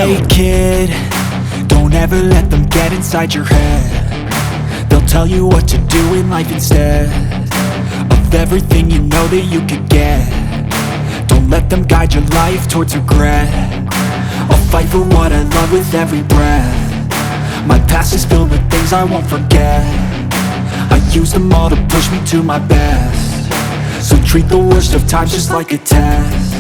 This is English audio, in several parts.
Hey kid, don't ever let them get inside your head. They'll tell you what to do in life instead of everything you know that you could get. Don't let them guide your life towards regret. I'll fight for what I love with every breath. My past is filled with things I won't forget. I use them all to push me to my best. So treat the worst of times just like a test.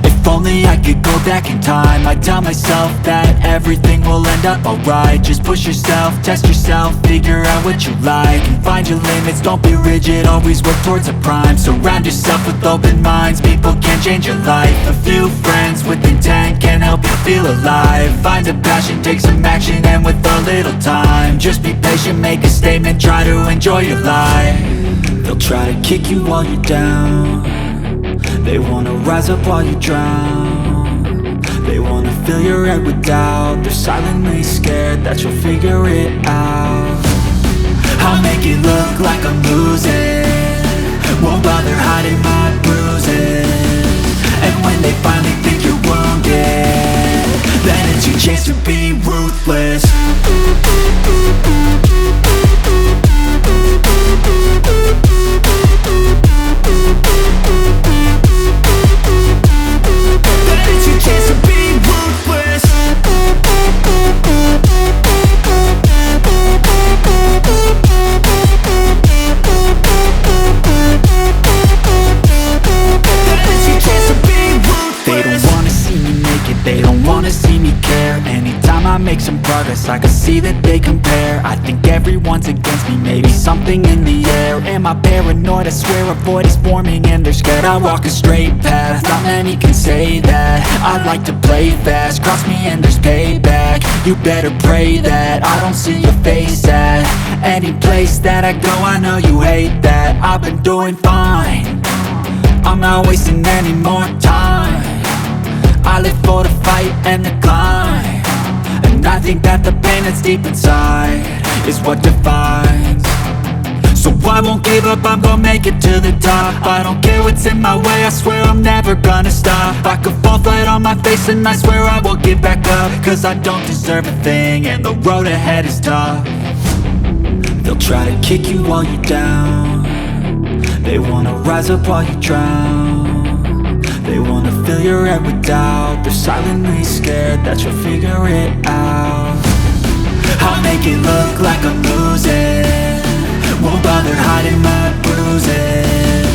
If only I could go back in time, I'd tell myself that everything will end up alright. Just push yourself, test yourself, figure out what you like, and find your limits, don't be rigid, always work towards a prime. Surround yourself with open minds, people can change your life. A few friends with intent can help you feel alive. Find a passion, take some action, and with a little time, just be patient, make a statement, try to enjoy your life. They'll try to kick you while you're down. They wanna rise up while you drown. They wanna fill your head with doubt. They're silently scared that you'll figure it out. I'll make it look like I'm losing, won't bother hiding my bruises. And when they finally think you're wounded, then it's your chance to be ruthless. They don't wanna see me care. Anytime I make some progress, I can see that they compare. I think everyone's against me, maybe something in the air. Am I paranoid? I swear a void is forming and they're scared I walk a straight path. Not many can say that. I like to play fast, cross me and there's payback. You better pray that I don't see your face at any place that I go. I know you hate that. I've been doing fine, I'm not wasting any more time. I live for the fight and the climb, and I think that the pain that's deep inside is what defines. So I won't give up, I'm gonna make it to the top. I don't care what's in my way, I swear I'm never gonna stop. I could fall flat on my face and I swear I will get back up, cause I don't deserve a thing and the road ahead is tough. They'll try to kick you while you're down. They wanna rise up while you drown. They wanna fill your head with doubt. They're silently scared that you'll figure it out. I'll make it look like I'm losing, won't bother hiding my bruises.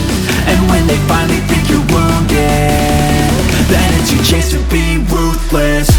And when they finally think you're wounded, then it's your chance to be ruthless.